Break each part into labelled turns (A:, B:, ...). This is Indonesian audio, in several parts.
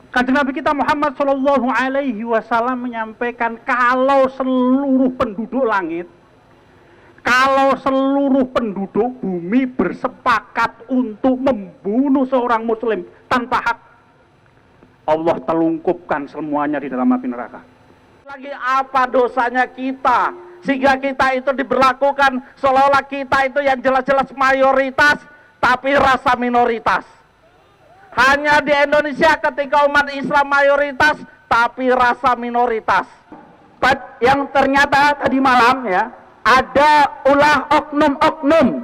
A: Kanjeng Nabi kita Muhammad Shallallahu Alaihi Wasallam menyampaikan kalau seluruh penduduk langit, kalau seluruh penduduk bumi bersepakat untuk membunuh seorang muslim tanpa hak, Allah telungkupkan semuanya di dalam api neraka. Lagi apa dosanya kita sehingga kita itu diberlakukan seolah-olah kita itu yang jelas-jelas mayoritas tapi rasa minoritas. Hanya di Indonesia ketika umat Islam mayoritas tapi rasa minoritas. Yang ternyata tadi malam ya, ada ulah oknum-oknum.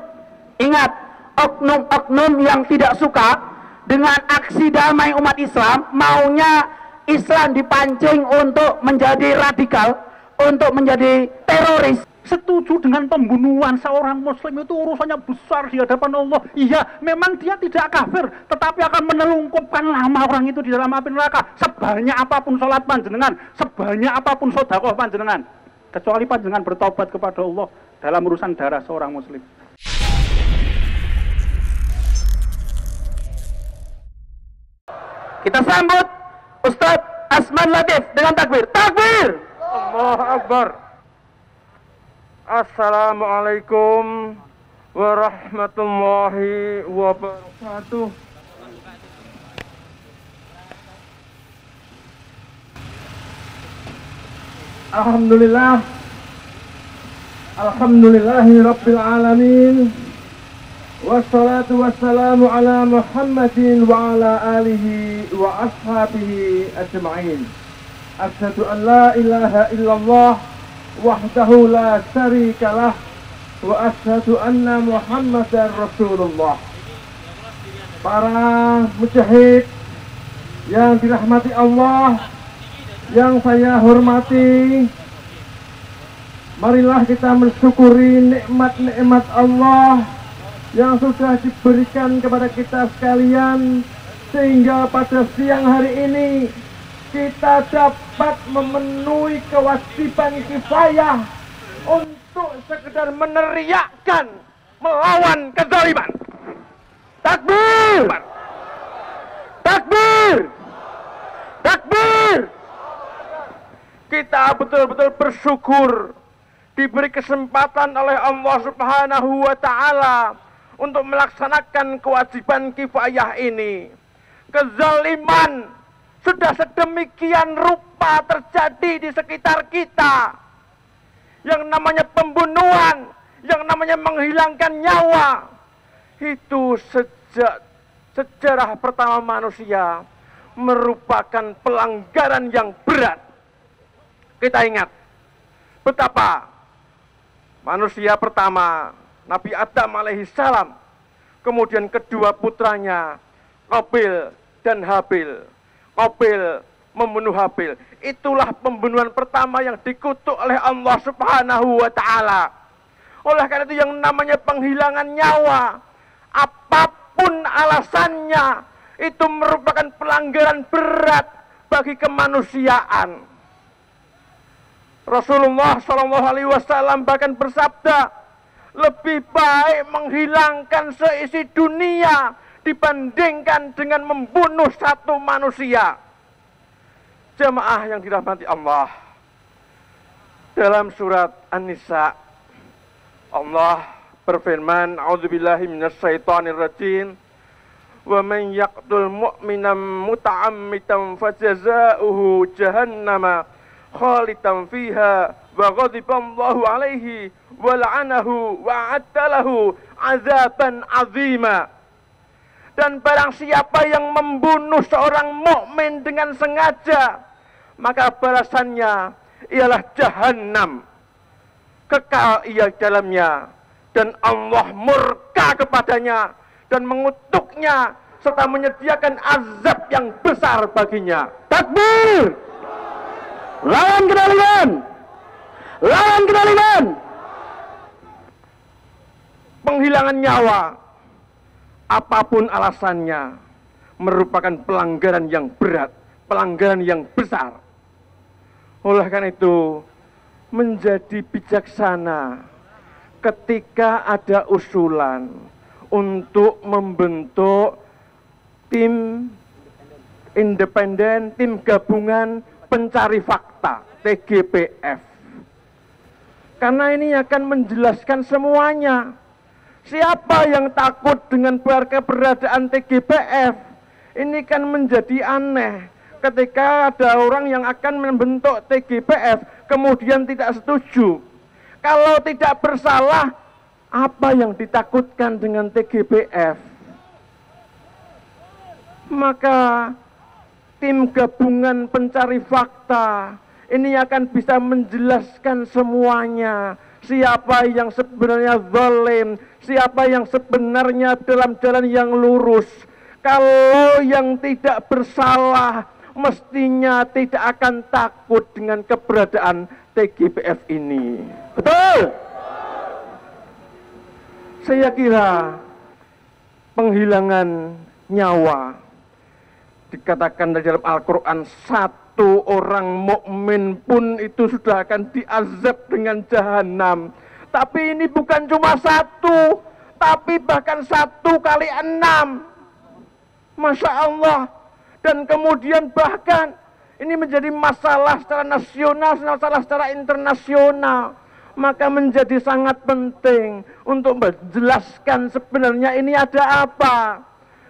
A: Ingat, oknum-oknum yang tidak suka dengan aksi damai umat Islam, maunya Islam dipancing untuk menjadi radikal, untuk menjadi teroris. Setuju dengan pembunuhan seorang muslim itu urusannya besar di hadapan Allah. Iya, memang dia tidak kafir, tetapi akan menelungkupkan nama orang itu di dalam api neraka. Sebanyak apapun sholat panjenengan, sebanyak apapun sedekah panjenengan, kecuali panjenengan bertobat kepada Allah dalam urusan darah seorang muslim. Kita sambut Ustadz Asman Latif dengan takbir. Takbir!
B: Allahu Akbar. Assalamualaikum warahmatullahi wabarakatuh. Alhamdulillah. Alhamdulillahi rabbil alamin. Wassalatu wassalamu ala Muhammadin wa ala alihi wa ashabihi ajma'in. Asyhadu an la ilaha illallah wahdahu la syarikalah wa asyhadu anna Muhammadar Rasulullah. Para mujahid yang dirahmati Allah, yang saya hormati, marilah kita mensyukuri nikmat-nikmat Allah yang sudah diberikan kepada kita sekalian, sehingga pada siang hari ini kita dapat memenuhi kewajiban kifayah untuk sekedar meneriakkan melawan kezaliman. Takbir! Takbir! Takbir! Kita betul-betul bersyukur diberi kesempatan oleh Allah Subhanahu wa Ta'ala untuk melaksanakan kewajiban kifayah ini. Kezaliman sudah sedemikian rupa terjadi di sekitar kita. Yang namanya pembunuhan, yang namanya menghilangkan nyawa, itu sejak sejarah pertama manusia merupakan pelanggaran yang berat. Kita ingat betapa manusia pertama, Nabi Adam alaihissalam, kemudian kedua putranya Qabil dan Habil. Qabil membunuh Habil. Itulah pembunuhan pertama yang dikutuk oleh Allah Subhanahu wa Ta'ala. Oleh karena itu yang namanya penghilangan nyawa, apapun alasannya, itu merupakan pelanggaran berat bagi kemanusiaan. Rasulullah SAW bahkan bersabda, lebih baik menghilangkan seisi dunia dibandingkan dengan membunuh satu manusia. Jamaah yang dirahmati Allah, dalam surat An-Nisa Allah berfirman, a'udzubillahi minasyaitonir rajim, wa man yaqtul mu'minan muta'ammidan fajazaohu jahannama khalidan fiha wa ghadiballahu alaihi wa la'anahu wa a'addalahu azaban azima. Dan barang siapa yang membunuh seorang mukmin dengan sengaja, maka balasannya ialah jahanam, kekal ia dalamnya, dan Allah murka kepadanya dan mengutuknya serta menyediakan azab yang besar baginya. Takbir! Lawan kedaliman! Lawan kedaliman! Penghilangan nyawa, apapun alasannya, merupakan pelanggaran yang berat, pelanggaran yang besar. Oleh karena itu, menjadi bijaksana ketika ada usulan untuk membentuk tim independen, tim gabungan pencari fakta, TGPF. Karena ini akan menjelaskan semuanya. Siapa yang takut dengan keberadaan TGPF? Ini kan menjadi aneh. Ketika ada orang yang akan membentuk TGPF, kemudian tidak setuju. Kalau tidak bersalah, apa yang ditakutkan dengan TGPF? Maka tim gabungan pencari fakta ini akan bisa menjelaskan semuanya. Siapa yang sebenarnya zalim, siapa yang sebenarnya dalam jalan yang lurus. Kalau yang tidak bersalah, mestinya tidak akan takut dengan keberadaan TGPF ini. Betul? Saya kira penghilangan nyawa dikatakan dalam Al-Quran, satu orang mukmin pun itu sudah akan diazab dengan jahanam. Tapi ini bukan cuma satu, tapi bahkan 1 kali 6. Masya Allah. Dan kemudian bahkan ini menjadi masalah secara nasional, masalah secara internasional. Maka menjadi sangat penting untuk menjelaskan sebenarnya ini ada apa.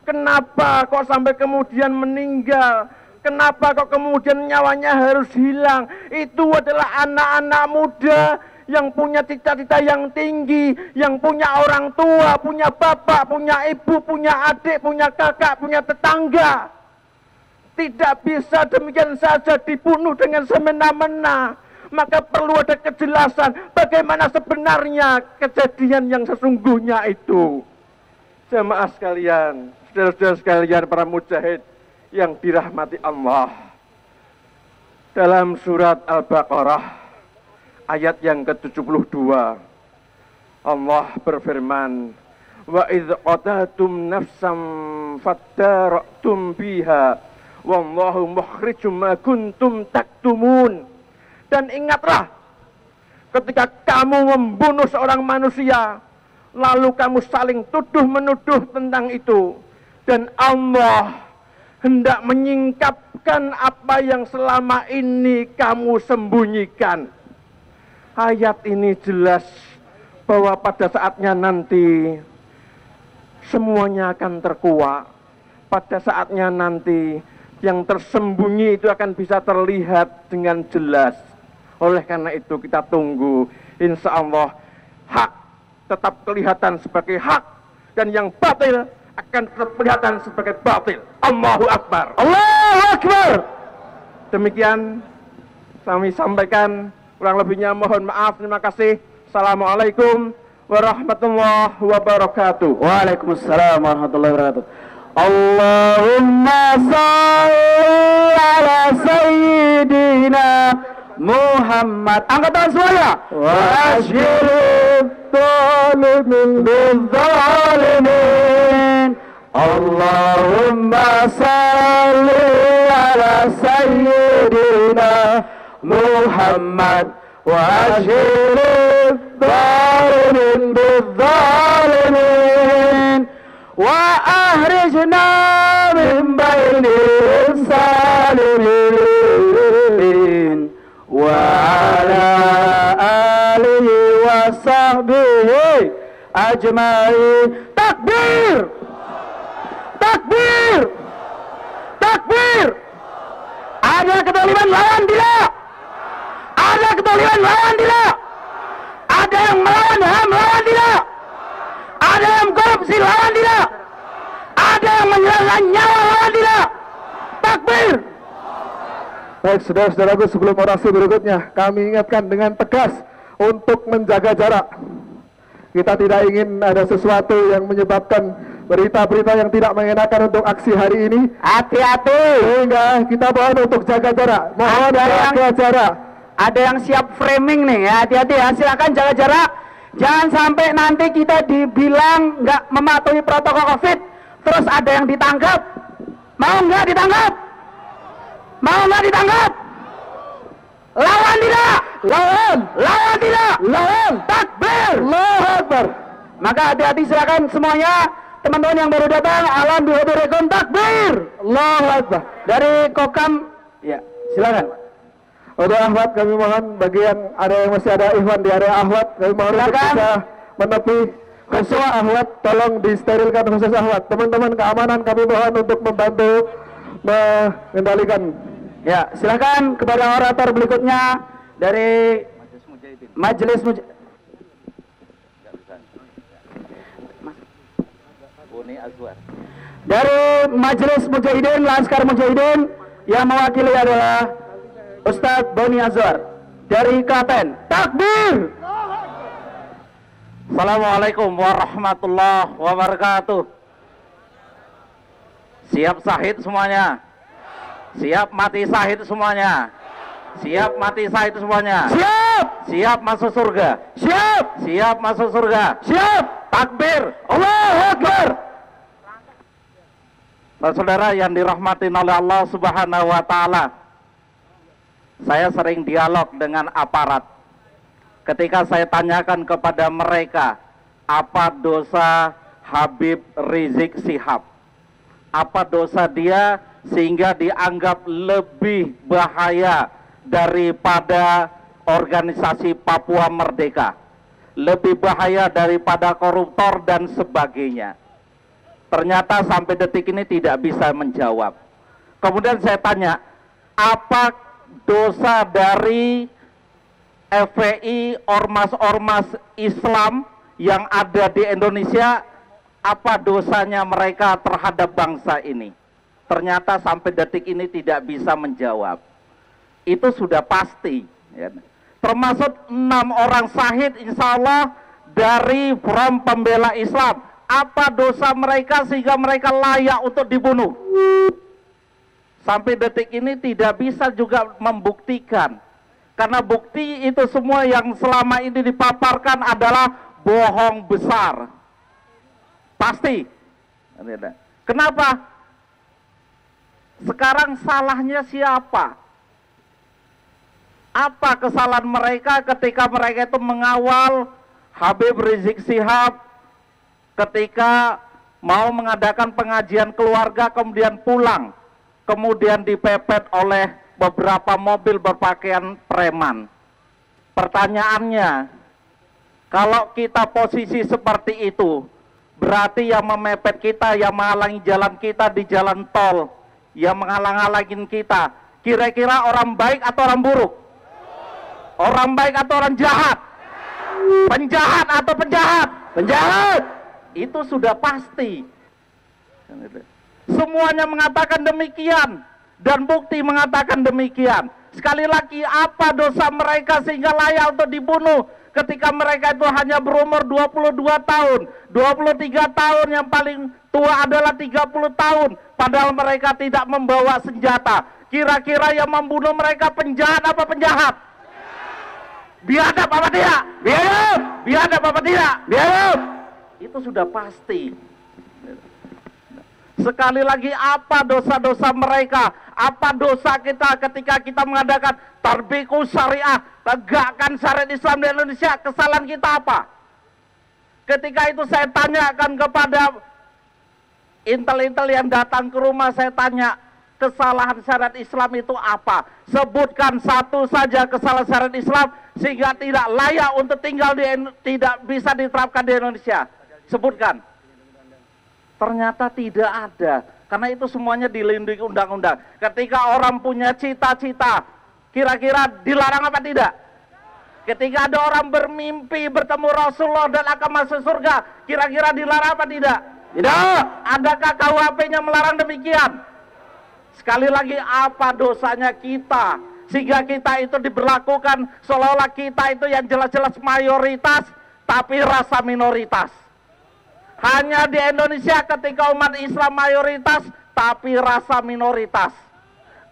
B: Kenapa kok sampai kemudian meninggal? Kenapa kok kemudian nyawanya harus hilang? Itu adalah anak-anak muda yang punya cita-cita yang tinggi, yang punya orang tua, punya bapak, punya ibu, punya adik, punya kakak, punya tetangga. Tidak bisa demikian saja dibunuh dengan semena-mena. Maka perlu ada kejelasan bagaimana sebenarnya kejadian yang sesungguhnya itu. Jamaah sekalian, saudara-saudara sekalian, para mujahid yang dirahmati Allah. Dalam surat Al-Baqarah ayat yang ke-72, Allah berfirman, wa idh qatatum nafsam fattara'tum biha wallahu mukhrijum ma kuntum taktumun. Dan ingatlah ketika kamu membunuh seorang manusia, lalu kamu saling tuduh-menuduh tentang itu, dan Allah hendak menyingkapkan apa yang selama ini kamu sembunyikan. Ayat ini jelas bahwa pada saatnya nanti semuanya akan terkuak. Pada saatnya nanti yang tersembunyi itu akan bisa terlihat dengan jelas. Oleh karena itu kita tunggu, insya Allah hak tetap kelihatan sebagai hak, dan yang batil akan tetap kelihatan sebagai batil. Allahu Akbar. Allahu Akbar. Demikian kami sampaikan, kurang lebihnya mohon maaf. Terima kasih. Assalamualaikum warahmatullahi wabarakatuh.
A: Waalaikumsalam warahmatullahi wabarakatuh. Allahumma salli ala sayyidina Muhammad. Angkat tangan semuanya. Wa ashhadu zalimin bizzalimin. Allahumma salli ala sayyidina Muhammad. Wa ashhadu zalimin bizzalimin. Wa ahrijna min bainihim salimin. Wa ala alihi wa sahbihi ajma'in. Takbir! Takbir! Takbir! Ada kedoliman, lawan tidak? Ada kedoliman, lawan tidak? Ada yang melawan HAM, lawan tidak? Ada yang korupsi, lawan tidak? Ada yang menyerahkan nyawa, lawan tidak? Takbir!
C: Baik, saudara-saudaraku, sebelum orasi berikutnya, kami ingatkan dengan tegas untuk menjaga jarak. Kita tidak ingin ada sesuatu yang menyebabkan berita-berita yang tidak mengenakan untuk aksi hari ini.
A: Hati-hati!
C: Sehingga kita mohon untuk jaga jarak. Mohon jaga jarak.
A: Ada yang siap framing nih ya, hati-hati ya, silakan jaga jarak. Jangan sampai nanti kita dibilang nggak mematuhi protokol COVID, terus ada yang ditangkap. Mau nggak ditangkap? Mau nggak ditangkap? Lawan tidak?
C: Lawan!
A: Lawan tidak?
C: Lawan!
A: Takbir!
C: Allahu Akbar!
A: Maka hati-hati, silakan semuanya
D: teman-teman yang baru datang, alam bihudurikum takbir. Allahu Akbar. Dari Kokam, ya silakan.
C: Untuk Ahwat kami mohon, bagi yang ada yang masih ada Ikhwan di area Ahwat, kami mohon untuk bisa menepi khusus Ahwat, tolong disterilkan khusus Ahwat. Teman-teman keamanan kami mohon untuk membantu mengendalikan.
D: Ya, silakan kepada orator berikutnya dari Majelis Mujahidin. Dari Majelis Mujahidin, Laskar Mujahidin, yang mewakili adalah Ustadz Boni Azwar dari Klaten. Takbir.
A: Assalamualaikum warahmatullahi wabarakatuh. Siap syahid semuanya? Siap mati syahid semuanya? Siap mati syahid semuanya?
D: Siap.
A: Siap masuk surga?
D: Siap.
A: Siap masuk surga?
D: Siap.
A: Takbir.
D: Allahu Akbar.
A: Saudara yang dirahmati oleh Allah Subhanahu wa Ta'ala, saya sering dialog dengan aparat. Ketika saya tanyakan kepada mereka, apa dosa Habib Rizik Syihab? Apa dosa dia sehingga dianggap lebih bahaya daripada organisasi Papua Merdeka, lebih bahaya daripada koruptor dan sebagainya? Ternyata sampai detik ini tidak bisa menjawab. Kemudian saya tanya, apa dosa dari FPI, ormas-ormas Islam yang ada di Indonesia? Apa dosanya mereka terhadap bangsa ini? Ternyata sampai detik ini tidak bisa menjawab. Itu sudah pasti, ya. Termasuk 6 orang syahid insya Allah dari Front Pembela Islam. Apa dosa mereka sehingga mereka layak untuk dibunuh? Sampai detik ini tidak bisa juga membuktikan. Karena bukti itu semua yang selama ini dipaparkan adalah bohong besar. Pasti. Kenapa? Sekarang salahnya siapa? Apa kesalahan mereka ketika mereka itu mengawal Habib Rizik Syihab ketika mau mengadakan pengajian keluarga kemudian pulang, kemudian dipepet oleh beberapa mobil berpakaian preman. Pertanyaannya, kalau kita posisi seperti itu, berarti yang memepet kita, yang menghalangi jalan kita di jalan tol, yang menghalang-halangin kita, kira-kira orang baik atau orang buruk? Orang baik atau orang jahat? Penjahat atau penjahat? Penjahat! Itu sudah pasti. Semuanya mengatakan demikian dan bukti mengatakan demikian. Sekali lagi, apa dosa mereka sehingga layak untuk dibunuh ketika mereka itu hanya berumur 22 tahun, 23 tahun, yang paling tua adalah 30 tahun, padahal mereka tidak membawa senjata. Kira-kira yang membunuh mereka penjahat apa penjahat? Biadab apa tidak? Biadab. Biadab apa tidak? Biadab. Itu sudah pasti. Sekali lagi, apa dosa-dosa mereka? Apa dosa kita ketika kita mengadakan tarbiku syariah, tegakkan syariat Islam di Indonesia? Kesalahan kita apa? Ketika itu saya tanyakan kepada intel-intel yang datang ke rumah, saya tanya, kesalahan syariat Islam itu apa? Sebutkan satu saja kesalahan syariat Islam sehingga tidak layak untuk tinggal tidak bisa diterapkan di Indonesia. Sebutkan. Ternyata tidak ada, karena itu semuanya dilindungi undang-undang. Ketika orang punya cita-cita, kira-kira dilarang apa tidak? Ketika ada orang bermimpi bertemu Rasulullah dan akan masuk surga, kira-kira dilarang apa tidak? Tidak. Adakah KUHP-nya melarang demikian? Sekali lagi, apa dosanya kita sehingga kita itu diberlakukan seolah-olah kita itu yang jelas-jelas mayoritas tapi rasa minoritas? Hanya di Indonesia ketika umat Islam mayoritas tapi rasa minoritas.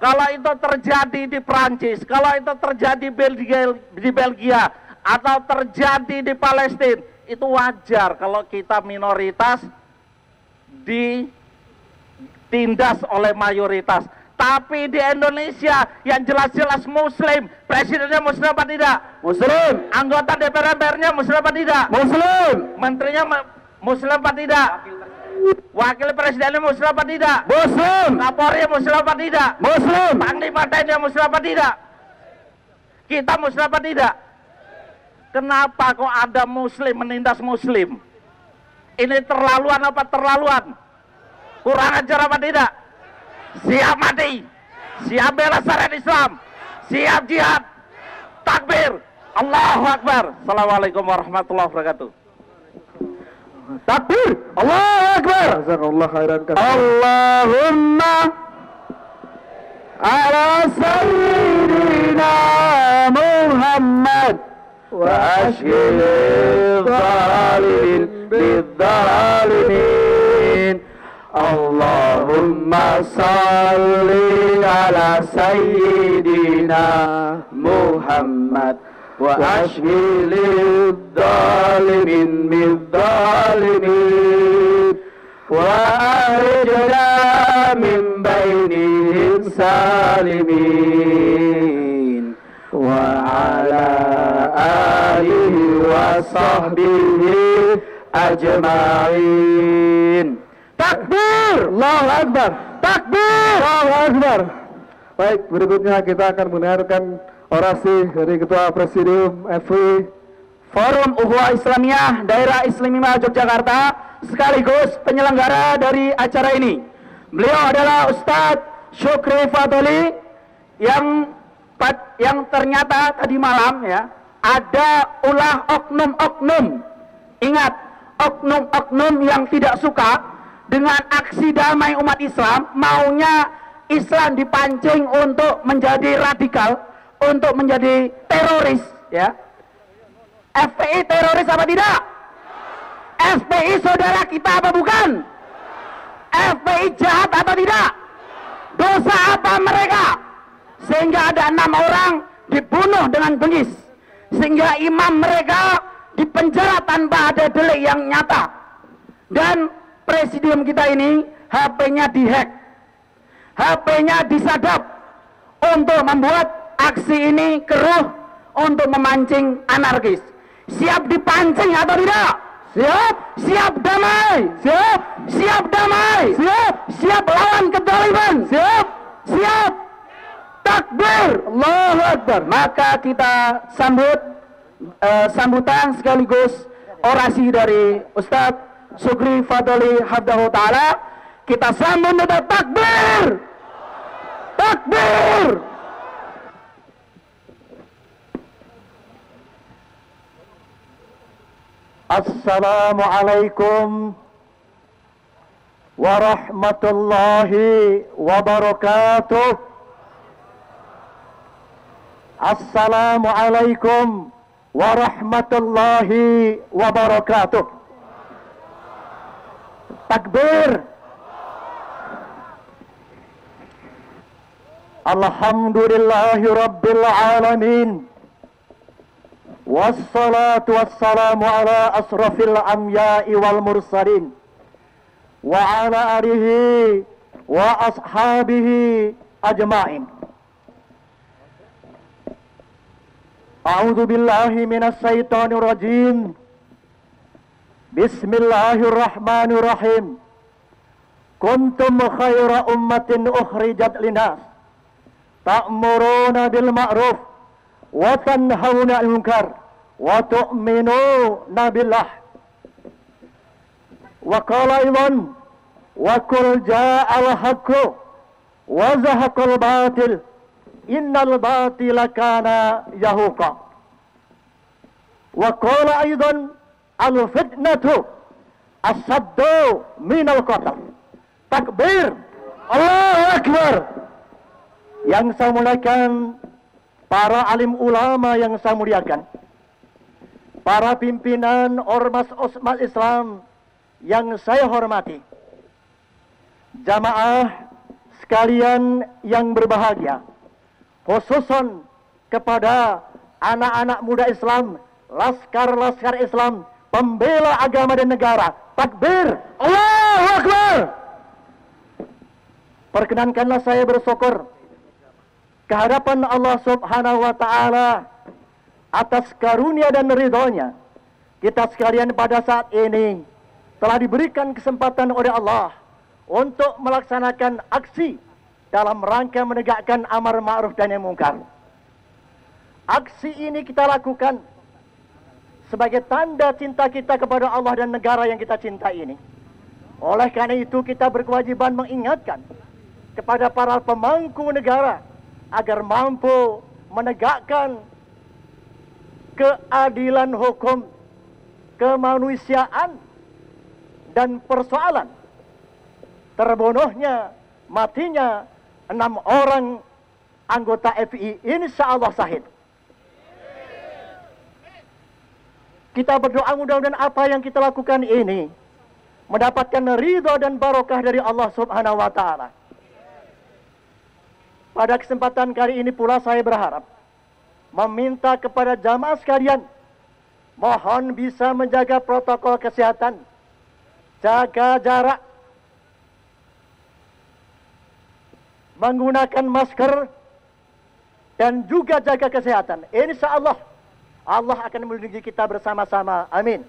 A: Kalau itu terjadi di Prancis, kalau itu terjadi di Belgia, atau terjadi di Palestina, itu wajar kalau kita minoritas ditindas oleh mayoritas. Tapi di Indonesia yang jelas-jelas Muslim, presidennya Muslim apa tidak? Muslim. Anggota DPR-nya Muslim apa tidak? Muslim. Menterinya Muslim apa tidak? Wakil Presidennya Muslim apa tidak?
D: Muslim.
A: Kapolri Muslim apa tidak?
D: Muslim.
A: Panglima TNI Muslim apa tidak? Kita Muslim apa tidak? Kenapa kok ada Muslim menindas Muslim? Ini terlaluan apa terlaluan? Kurang ajar apa tidak? Siap mati, siap bela syariat Islam, siap jihad, takbir, Allahu Akbar. Assalamualaikum warahmatullahi wabarakatuh.
D: Takbir, Allahu Akbar.
C: Jazakallah khairan katsir.
D: Allahumma ala sayyidina Muhammad wa ashhil zalimin bidzalimin. Allahumma salli ala sayyidina Muhammad wa ashhil zalimin bidzalimin wa akhrijna min bainihim salimin wa ala alihi wa sahbihi ajma'in. Takbir! Allahu Akbar! Takbir! Allahu Akbar!
C: Baik, berikutnya kita akan mendengarkan orasi dari Ketua Presidium FPI
D: Forum Ukhuwah Islamiyah Daerah Istimewa Yogyakarta sekaligus penyelenggara dari acara ini. Beliau adalah Ustadz Syukri Fadli yang ternyata tadi malam ya ada ulah oknum-oknum. Ingat, oknum-oknum yang tidak suka dengan aksi damai umat Islam, maunya Islam dipancing untuk menjadi radikal, untuk menjadi teroris, ya. FPI teroris apa tidak? FPI saudara kita apa bukan? FPI jahat apa tidak? Dosa apa mereka? Sehingga ada 6 orang dibunuh dengan bengis, sehingga imam mereka dipenjara tanpa ada delik yang nyata, dan presidium kita ini HP-nya dihack, HP-nya disadap untuk membuat aksi ini keruh, untuk memancing anarkis. Siap dipancing atau tidak? Siap. Siap damai. Siap. Siap damai. Siap. Siap lawan kezaliman. Siap. Siap. Takbir. Allahu Akbar. Maka kita sambut sambutan sekaligus orasi dari Ustadz Syukri Fadli Hafdahu Ta'ala. Kita sambut dengan takbir. Takbir. Assalamualaikum warahmatullahi wabarakatuh. Assalamualaikum warahmatullahi wabarakatuh. Takbir. Alhamdulillahi Rabbil Alamin. Wassalatu wassalamu ala asrafil anbiya'i wal mursalin wa ala alihi wa ashabihi ajma'in. A'udzu billahi minas syaitonir rajim. Bismillahirrahmanirrahim. Kuntum khaira ummatin ukhrijat linas ta'muruna bil ma'ruf wa tanhauna 'anil munkar wa tu'minuna billah. Wa qala aidan wa qul ja'al haqqu wa zahaqal batil innal batila kana yahuqa. Wa qala aidan al-fitnatu asaddu minal qatl. Takbir. Allahu Akbar. Yang saya muliakan para alim ulama, yang saya muliakan para pimpinan ormas Islam yang saya hormati, jamaah sekalian yang berbahagia, khususon kepada anak-anak muda Islam, laskar-laskar Islam, pembela agama dan negara. Takbir. Allahu Akbar. Perkenankanlah saya bersyukur kehadapan Allah Subhanahu wa Ta'ala atas karunia dan ridhonya kita sekalian pada saat ini
E: telah diberikan kesempatan oleh Allah untuk melaksanakan aksi dalam rangka menegakkan amar ma'ruf dan nahi munkar. Aksi ini kita lakukan sebagai tanda cinta kita kepada Allah dan negara yang kita cintai ini. Oleh karena itu kita berkewajiban mengingatkan kepada para pemangku negara agar mampu menegakkan keadilan hukum, kemanusiaan, dan persoalan terbunuhnya, matinya 6 orang anggota FPI, insya Allah syahid. Kita berdoa mudah-mudahan apa yang kita lakukan ini mendapatkan ridha dan barokah dari Allah Subhanahu wa Ta'ala. Pada kesempatan kali ini pula saya berharap meminta kepada jamaah sekalian, mohon bisa menjaga protokol kesehatan, jaga jarak, menggunakan masker, dan juga jaga kesehatan. Insya Allah, Allah akan melindungi kita bersama-sama. Amin.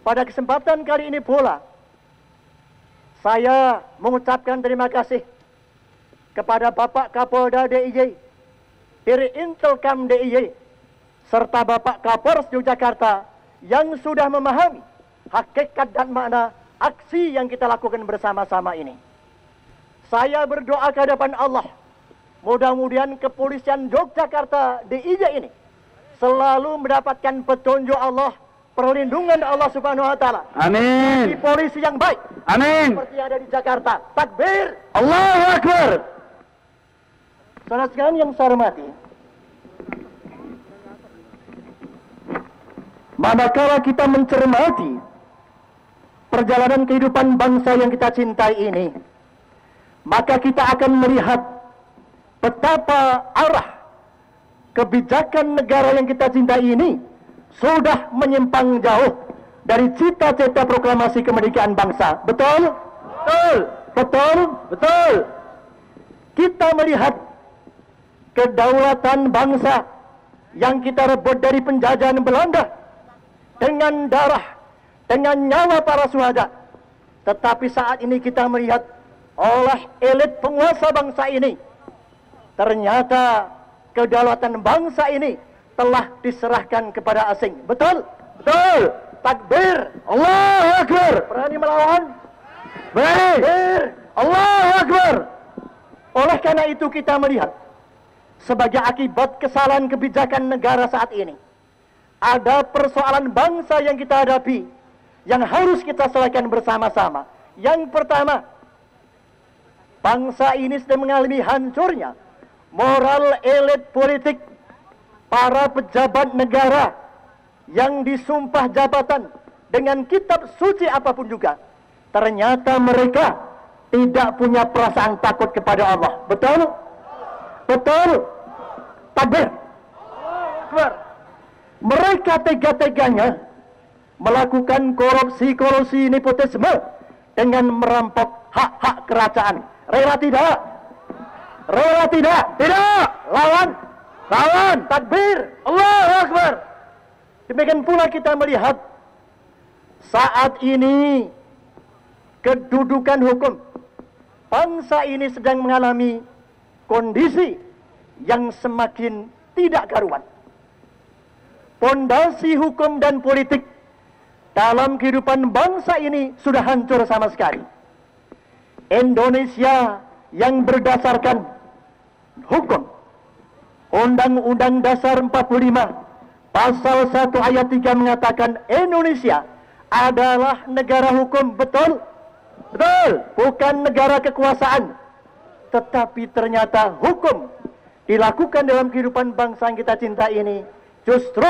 E: Pada kesempatan kali ini pula, saya mengucapkan terima kasih kepada Bapak Kapolda DIY, Diri Intelkam DIY, serta Bapak Kapolres Yogyakarta yang sudah memahami hakikat dan makna aksi yang kita lakukan bersama-sama ini. Saya berdoa ke hadapan Allah, mudah-mudahan kepolisian Yogyakarta DIY ini selalu mendapatkan petunjuk Allah, perlindungan Allah Subhanahu wa Ta'ala.
D: Amin.
E: Di polisi yang baik.
D: Amin.
E: Seperti yang ada di Jakarta. Takbir.
D: Allahu Akbar.
E: Saudara sekalian yang saya hormati, manakala kita mencermati perjalanan kehidupan bangsa yang kita cintai ini, maka kita akan melihat betapa arah kebijakan negara yang kita cintai ini sudah menyimpang jauh dari cita-cita proklamasi kemerdekaan bangsa. Betul? Betul. Betul? Betul. Kita melihat kedaulatan bangsa yang kita rebut dari penjajahan Belanda dengan darah, dengan nyawa para syuhada. Tetapi saat ini kita melihat oleh elit penguasa bangsa ini, ternyata kedaulatan bangsa ini telah diserahkan kepada asing. Betul? Betul. Takbir. Allahu Akbar. Berani melawan? Berani. Takbir. Allahu Akbar. Oleh karena itu kita melihat sebagai akibat kesalahan kebijakan negara saat ini, ada persoalan bangsa yang kita hadapi yang harus kita selesaikan bersama-sama. Yang pertama, bangsa ini sedang mengalami hancurnya moral elit politik, para pejabat negara yang disumpah jabatan dengan kitab suci apapun juga. Ternyata mereka tidak punya perasaan takut kepada Allah. Betul? Betul? Takbir. Mereka tega-teganya melakukan korupsi nepotisme dengan merampok hak-hak kerajaan. Rela tidak? Rela tidak? Tidak. Lawan. Lawan. Takbir. Allahu Akbar. Demikian pula kita melihat saat ini kedudukan hukum bangsa ini sedang mengalami kondisi yang semakin tidak karuan. Pondasi hukum dan politik dalam kehidupan bangsa ini sudah hancur sama sekali. Indonesia yang berdasarkan hukum Undang-Undang Dasar 45 Pasal 1 ayat 3 mengatakan Indonesia adalah negara hukum. Betul? Betul. Bukan negara kekuasaan. Tetapi ternyata hukum dilakukan dalam kehidupan bangsa yang kita cinta ini justru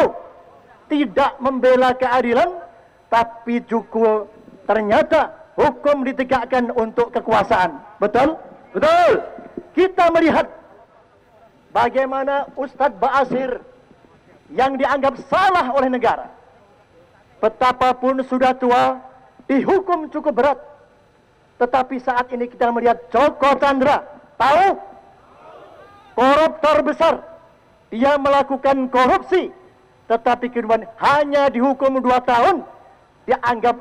E: tidak membela keadilan, tapi juga ternyata hukum ditegakkan untuk kekuasaan. Betul? Betul. Kita melihat bagaimana Ustadz Ba'asir yang dianggap salah oleh negara, betapapun sudah tua, dihukum cukup berat. Tetapi saat ini kita melihat Joko Chandra, tahu? Koruptor besar. Dia melakukan korupsi, tetapi kemudian hanya dihukum 2 tahun, dianggap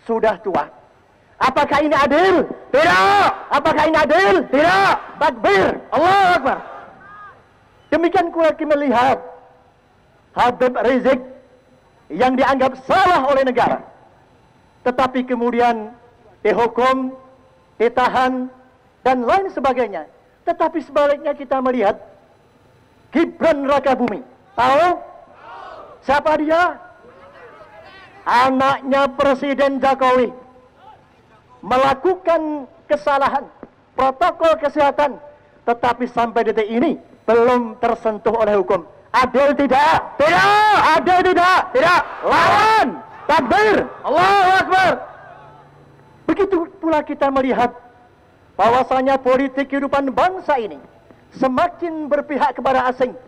E: sudah tua. Apakah ini adil? Tidak. Apakah ini adil? Tidak. Takbir. Allahu Akbar. Demikian pula kita melihat Habib Rizik yang dianggap salah oleh negara, tetapi kemudian dihukum, ditahan, dan lain sebagainya. Tetapi sebaliknya kita melihat Gibran Rakabuming. Tahu? Siapa dia? Anaknya Presiden Jokowi. Melakukan kesalahan protokol kesehatan, tetapi sampai detik ini belum tersentuh oleh hukum. Adil tidak? Tidak. Adil tidak? Tidak. Lawan. Takbir. Allahu Akbar. Begitu pula kita melihat bahwasanya politik kehidupan bangsa ini semakin berpihak kepada asing.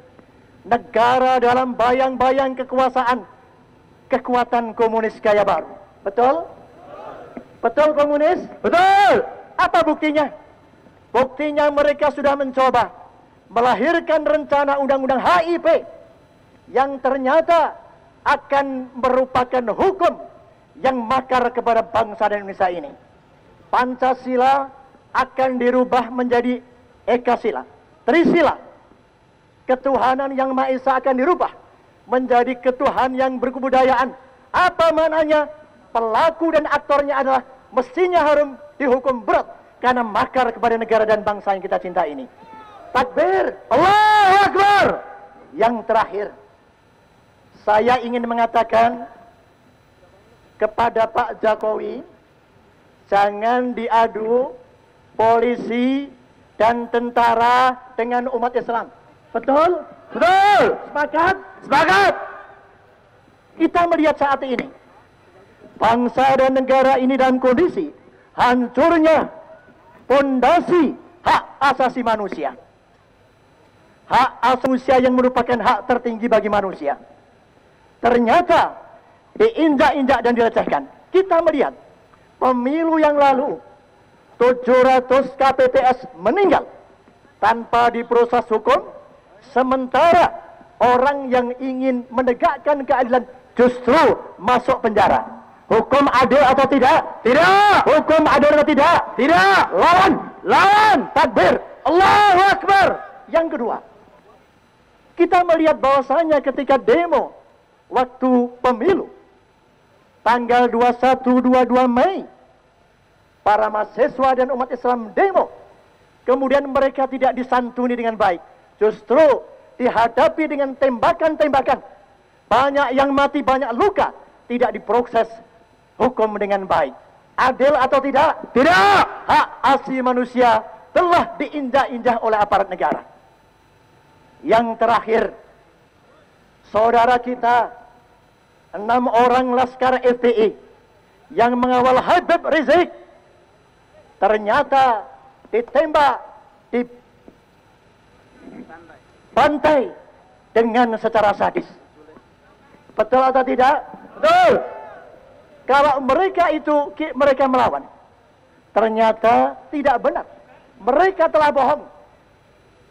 E: Negara dalam bayang-bayang kekuasaan kekuatan komunis gaya baru. Betul? Betul komunis? Betul. Apa buktinya? Buktinya mereka sudah mencoba melahirkan rencana undang-undang HIP yang ternyata akan merupakan hukum yang makar kepada bangsa dan Indonesia ini. Pancasila akan dirubah menjadi Ekasila, Trisila. Ketuhanan yang Maha Esa akan dirubah menjadi ketuhanan yang berkebudayaan. Apa maknanya? Pelaku dan aktornya adalah mestinya harus dihukum berat karena makar kepada negara dan bangsa yang kita cinta ini. Takbir. Allahu Akbar. Yang terakhir, saya ingin mengatakan kepada Pak Jokowi, jangan diadu polisi dan tentara dengan umat Islam. Betul? Betul. Sepakat? Sepakat. Kita melihat saat ini bangsa dan negara ini dalam kondisi hancurnya fondasi hak asasi manusia. Hak asasi manusia yang merupakan hak tertinggi bagi manusia ternyata diinjak-injak dan dilecehkan. Kita melihat pemilu yang lalu 700 KPPS meninggal tanpa diproses hukum, sementara orang yang ingin menegakkan keadilan justru masuk penjara. Hukum adil atau tidak? Tidak. Hukum adil atau tidak? Tidak. Lawan. Lawan. Takbir. Allahu Akbar. Yang kedua, kita melihat bahwasanya ketika demo waktu pemilu tanggal 21-22 Mei, para mahasiswa dan umat Islam demo, kemudian mereka tidak disantuni dengan baik, justru dihadapi dengan tembakan-tembakan, banyak yang mati, banyak luka, tidak diproses hukum dengan baik. Adil atau tidak? Tidak. Hak asasi manusia telah diinjak-injak oleh aparat negara. Yang terakhir, saudara kita 6 orang laskar FPI yang mengawal Habib Rizik ternyata ditembak, dibantai dengan secara sadis. Betul atau tidak? Betul. Kalau mereka melawan, ternyata tidak benar. Mereka telah bohong.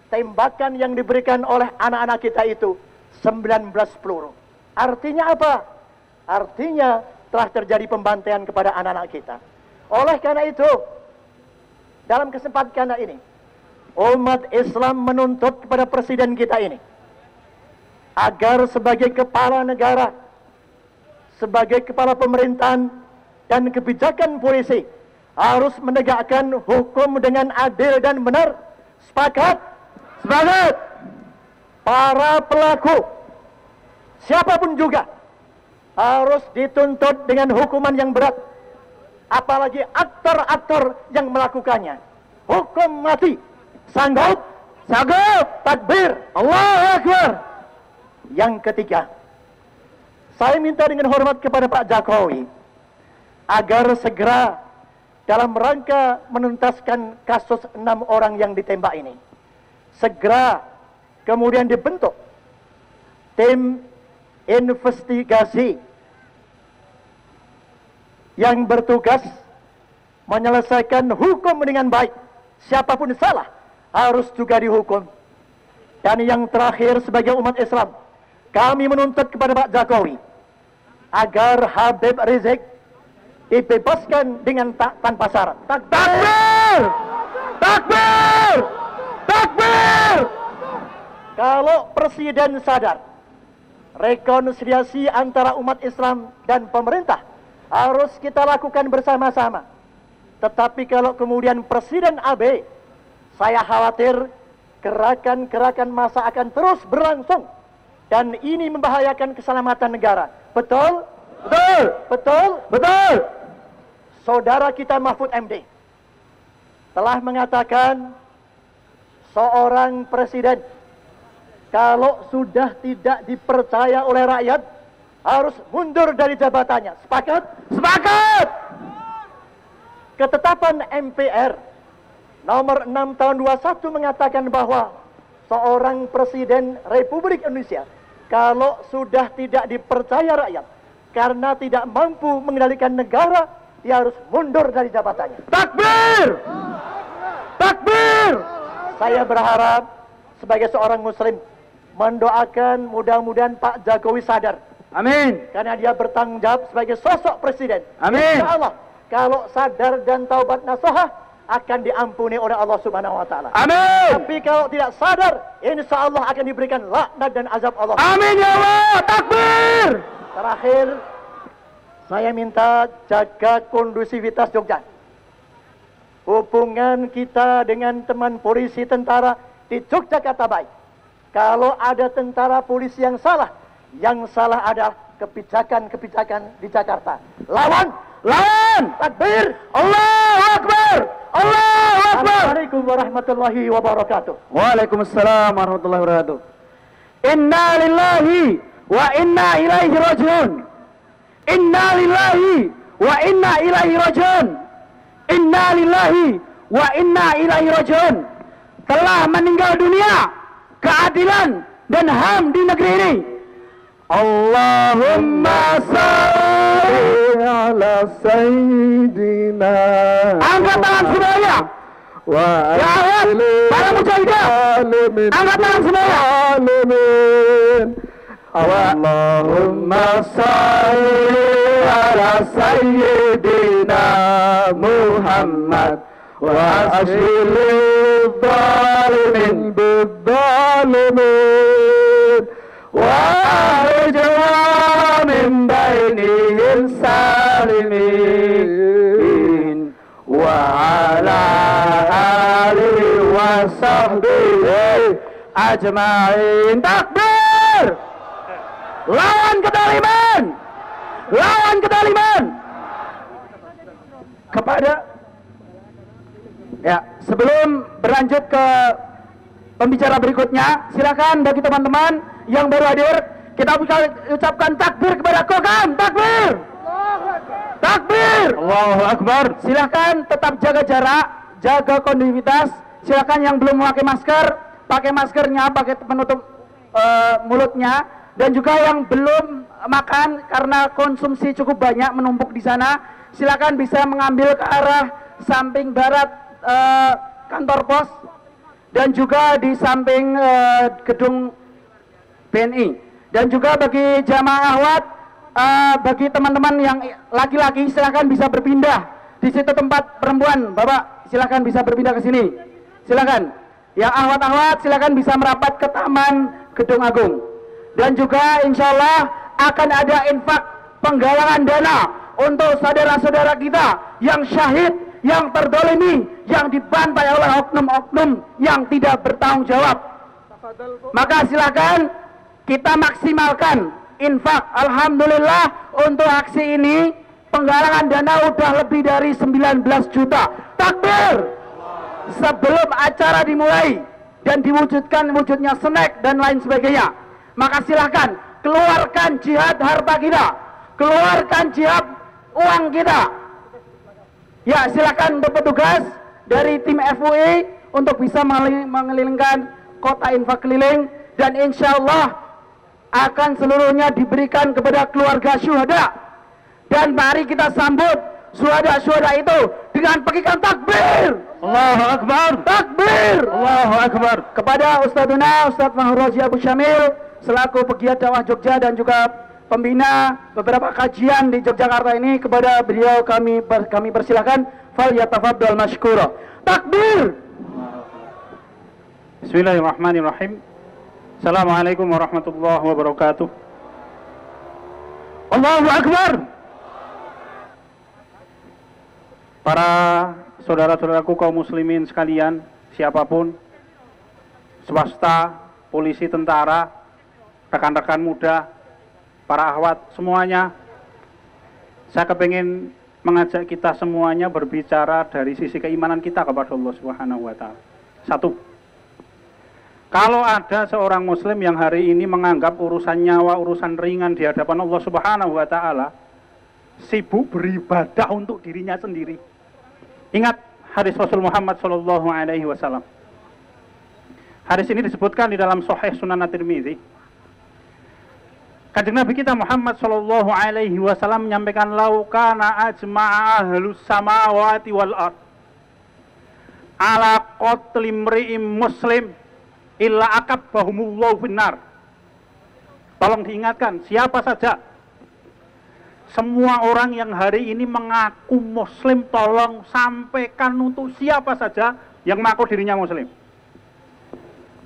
E: Tembakan yang diberikan oleh anak-anak kita itu 19 peluru. Artinya apa? Artinya telah terjadi pembantaian kepada anak-anak kita. Oleh karena itu, dalam kesempatan ini, umat Islam menuntut kepada presiden kita ini agar sebagai kepala negara, sebagai kepala pemerintahan dan kebijakan polisi harus menegakkan hukum dengan adil dan benar. Sepakat? Sepakat. Para pelaku, siapapun juga, harus dituntut dengan hukuman yang berat. Apalagi aktor-aktor yang melakukannya. Hukum mati. Sanggup? Sanggup. Takbir. Allahu Akbar. Yang ketiga, saya minta dengan hormat kepada Pak Jokowi agar segera dalam rangka menuntaskan kasus 6 orang yang ditembak ini, segera kemudian dibentuk tim investigasi yang bertugas menyelesaikan hukum dengan baik. Siapapun salah harus juga dihukum. Dan yang terakhir, sebagai umat Islam, kami menuntut kepada Pak Jokowi agar Habib Rizik dibebaskan dengan tanpa syarat.
D: Takbir! Takbir! Takbir!
E: Kalau Presiden sadar rekonsiliasi antara umat Islam dan pemerintah harus kita lakukan bersama-sama. Tetapi kalau kemudian Presiden AB, saya khawatir gerakan-gerakan massa akan terus berlangsung dan ini membahayakan keselamatan negara. Betul?
D: Betul!
E: Betul?
D: Betul!
E: Saudara kita Mahfud MD telah mengatakan seorang presiden kalau sudah tidak dipercaya oleh rakyat harus mundur dari jabatannya. Sepakat?
D: Sepakat!
E: Ketetapan MPR nomor 6 tahun 21 mengatakan bahwa seorang presiden Republik Indonesia kalau sudah tidak dipercaya rakyat karena tidak mampu mengendalikan negara, dia harus mundur dari jabatannya.
D: Takbir! Takbir!
E: Saya berharap sebagai seorang muslim mendoakan mudah-mudahan Pak Jokowi sadar.
D: Amin.
E: Karena dia bertanggung jawab sebagai sosok presiden.
D: Amin.
E: Insya Allah kalau sadar dan taubat nasuha akan diampuni oleh Allah Subhanahu wa taala.
D: Amin.
E: Tapi kalau tidak sadar, insya Allah akan diberikan laknat dan azab Allah.
D: Amin ya Allah. Takbir!
E: Terakhir, saya minta jaga kondusivitas Jogja. Hubungan kita dengan teman polisi tentara di Yogyakarta baik. Kalau ada tentara polisi yang salah adalah kebijakan-kebijakan di Jakarta. Lawan!
D: Lawan!
E: Takbir!
D: Allahu Akbar! Allahu Akbar!
E: Assalamualaikum warahmatullahi wabarakatuh.
D: Waalaikumsalam warahmatullahi wabarakatuh. Inna lillahi wa inna ilaihi rajiun. Inna lillahi wa inna ilaihi rajiun. Inna lillahi wa inna ilaihi rajiun. Telah meninggal dunia keadilan dan HAM di negeri ini. Allahumma salli
C: ala sayyidina.
D: Angkat tangan semuanya. Ya Allah, para mujahidah. Angkat tangan semuanya.
C: Allahumma salli ala sayyidina Muhammad wa ashilil zalimin bidzalimin wa arjwa min bainihim salimin wa ala alihi wa sahbihi ajma'in. Takbir! Lawan kedaliman! Lawan kedaliman! Kepada ya, sebelum berlanjut ke pembicara berikutnya, silakan bagi teman-teman yang baru hadir, kita ucapkan takbir kepada Kokam. Takbir! Takbir! Allahu Akbar. Silakan tetap jaga jarak, jaga kondusivitas. Silakan yang belum memakai masker, pakai maskernya, pakai penutup mulutnya, dan juga yang belum makan karena konsumsi cukup banyak menumpuk di sana, silakan bisa mengambil ke arah samping barat kantor pos dan juga di samping gedung BNI. Dan juga bagi jamaah ahwat, bagi teman-teman yang laki-laki silakan bisa berpindah di situ tempat perempuan. Bapak silakan bisa berpindah ke sini. Silakan. Yang ahwat-ahwat silakan bisa merapat ke Taman Gedung Agung. Dan juga insya Allah akan ada infak penggalangan dana untuk saudara-saudara kita yang syahid, yang terdolimi, yang dibantai oleh oknum-oknum yang tidak bertanggung jawab. Maka silakan kita maksimalkan infak. Alhamdulillah untuk aksi ini penggalangan dana udah lebih dari 19 juta. Takbir! Sebelum acara dimulai dan diwujudkan wujudnya snack dan lain sebagainya, maka silakan keluarkan jihad harta kita, keluarkan jihad uang kita. Ya, silakan untuk petugas dari tim FUI untuk bisa mengelilingkan kota infak keliling, dan insya Allah akan seluruhnya diberikan kepada keluarga syuhada. Dan mari kita sambut syuhada-syuhada itu dengan pekikan takbir. Allahu Akbar. Takbir. Allahu Akbar. Kepada Ustadzuna Ustadz Mahur Rozi Abu Syamil selaku pegiat dakwah Jogja dan juga
D: pembina beberapa kajian di Yogyakarta ini, kepada beliau kami persilakan, fal yatafaddal masykura. Takbir.
A: Bismillahirrahmanirrahim. Assalamualaikum warahmatullahi wabarakatuh.
D: Allahu Akbar.
A: Para saudara-saudaraku kaum muslimin sekalian, siapapun, swasta, polisi, tentara, rekan-rekan muda, para akhwat semuanya, saya kepingin mengajak kita semuanya berbicara dari sisi keimanan kita kepada Allah Subhanahu wa Ta'ala. Satu, kalau ada seorang muslim yang hari ini menganggap urusan nyawa, urusan ringan di hadapan Allah Subhanahu wa Ta'ala, sibuk beribadah untuk dirinya sendiri. Ingat hadis Rasul Muhammad sallallahu alaihi wasallam. Hadis ini disebutkan di dalam Sahih Sunan At-Tirmidzi. Kanjeng Nabi kita Muhammad sallallahu alaihi wasallam menyampaikan, laukana ajma'a ahlus samawati wal ard ala qatli imri'im muslim illa akabbahumullahu finnar. Tolong diingatkan, siapa saja, semua orang yang hari ini mengaku muslim, tolong sampaikan untuk siapa saja yang mengaku dirinya muslim.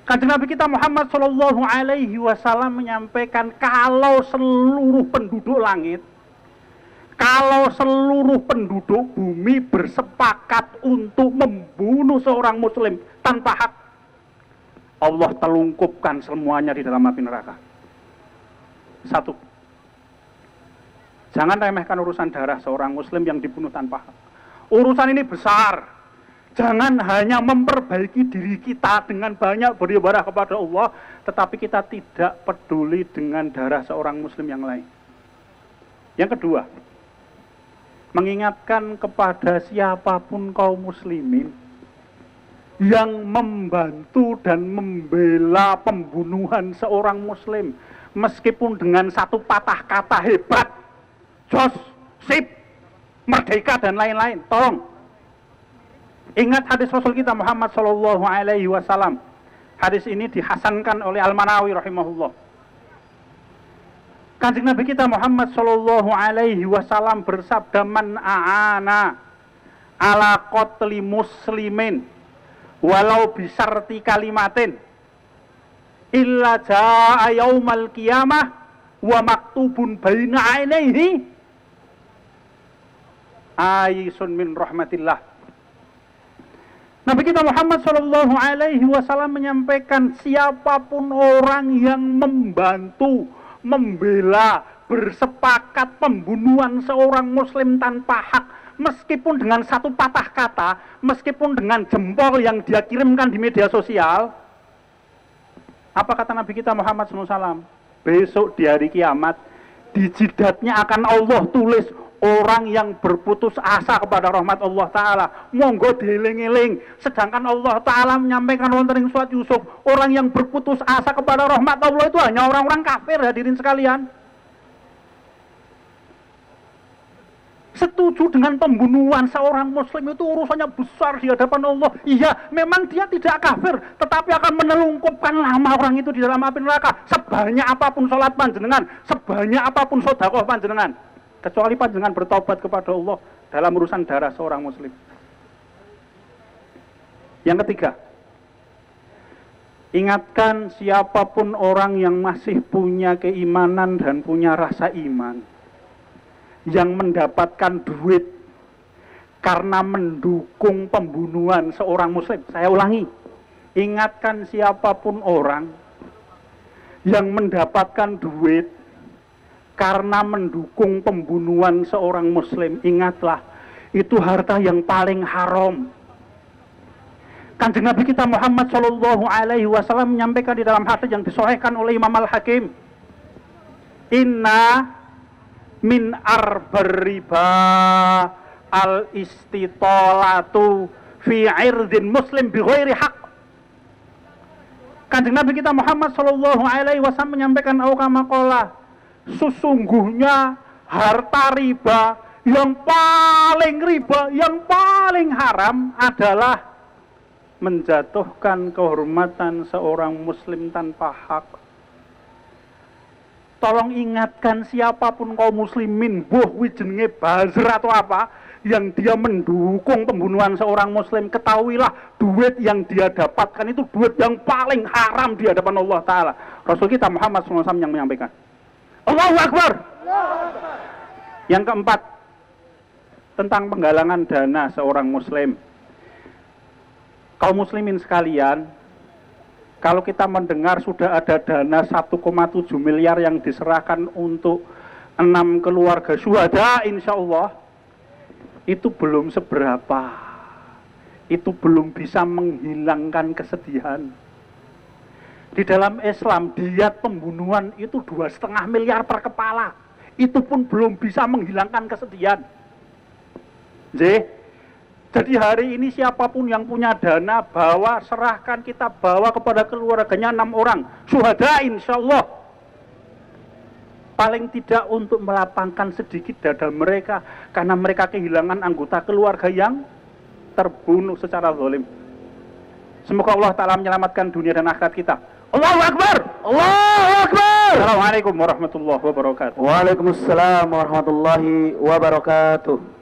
A: Kanjeng Nabi kita Muhammad sallallahu alaihi wasallam menyampaikan, kalau seluruh penduduk langit, kalau seluruh penduduk bumi bersepakat untuk membunuh seorang muslim tanpa hak, Allah telungkupkan semuanya di dalam api neraka. Satu, jangan remehkan urusan darah seorang muslim yang dibunuh tanpa hak. Urusan ini besar. Jangan hanya memperbaiki diri kita dengan banyak beribadah kepada Allah, tetapi kita tidak peduli dengan darah seorang muslim yang lain. Yang kedua, mengingatkan kepada siapapun kaum muslimin yang membantu dan membela pembunuhan seorang muslim, meskipun dengan satu patah kata hebat, jos, sip, merdeka dan lain-lain, tolong ingat hadis Rasul kita Muhammad sallallahu alaihi wasallam. Hadis ini dihasankan oleh Al-Manawi rahimahullah. Kanjeng Nabi kita Muhammad sallallahu alaihi wasallam bersabda, man a'ana ala qatli muslimin walau bisarti kalimatin illa jaa yaumal qiyamah wa maktubun baina ainaihi ayisun min rahmatillah. Nabi kita Muhammad sallallahu alaihi wasallam menyampaikan, siapapun orang yang membantu, membela, bersepakat pembunuhan seorang muslim tanpa hak, meskipun dengan satu patah kata, meskipun dengan jempol yang dia kirimkan di media sosial, apa kata Nabi kita Muhammad SAW? Besok di hari kiamat, di jidatnya akan Allah tulis, orang yang berputus asa kepada rahmat Allah Ta'ala, monggo dieling-eling. Sedangkan Allah Ta'ala menyampaikan wonten ing surat Yusuf, orang yang berputus asa kepada rahmat Allah itu hanya orang-orang kafir, hadirin sekalian. Setuju dengan pembunuhan seorang muslim itu urusannya besar di hadapan Allah. Iya, memang dia tidak kafir, tetapi akan menelungkupkan nama orang itu di dalam api neraka. Sebanyak apapun sholat panjenengan, sebanyak apapun sedekah panjenengan, kecuali panjenengan bertobat kepada Allah dalam urusan darah seorang muslim. Yang ketiga, ingatkan siapapun orang yang masih punya keimanan dan punya rasa iman, yang mendapatkan duit karena mendukung pembunuhan seorang muslim. Saya ulangi, ingatkan siapapun orang yang mendapatkan duit karena mendukung pembunuhan seorang muslim, ingatlah, itu harta yang paling haram. Kanjeng Nabi kita Muhammad sallallahu alaihi wasallam menyampaikan di dalam hadis yang disahihkan oleh Imam Al-Hakim, inna min arbar riba al-istitolatu fi irdin muslim bi ghairi haq. Kanjeng Nabi kita Muhammad sallallahu alaihi wasallam menyampaikan, au kama qala, sesungguhnya harta riba, yang paling haram adalah menjatuhkan kehormatan seorang muslim tanpa hak. tolong ingatkan siapapun kaum muslimin, buh jenenge buzzer atau apa, yang dia mendukung pembunuhan seorang muslim, ketahuilah duit yang dia dapatkan itu duit yang paling haram di hadapan Allah Ta'ala. Rasul kita Muhammad SAW yang menyampaikan. Allahu Akbar. Yang keempat, tentang penggalangan dana seorang muslim. Kaum muslimin sekalian, kalau kita mendengar sudah ada dana 1,7 miliar yang diserahkan untuk 6 keluarga syuhada, insya Allah, itu belum seberapa. Itu belum bisa menghilangkan kesedihan. Di dalam Islam, diat pembunuhan itu 2,5 miliar per kepala. Itu pun belum bisa menghilangkan kesedihan. Jadi hari ini siapapun yang punya dana, bawa, serahkan, kita bawa kepada keluarganya 6 orang syuhada, insya Allah. Paling tidak untuk melapangkan sedikit dada mereka, karena mereka kehilangan anggota keluarga yang terbunuh secara zalim. Semoga Allah Ta'ala menyelamatkan dunia dan akhirat kita. Allahu Akbar.
D: Allahu Akbar.
A: Assalamualaikum warahmatullahi wabarakatuh.
D: Waalaikumsalam warahmatullahi wabarakatuh.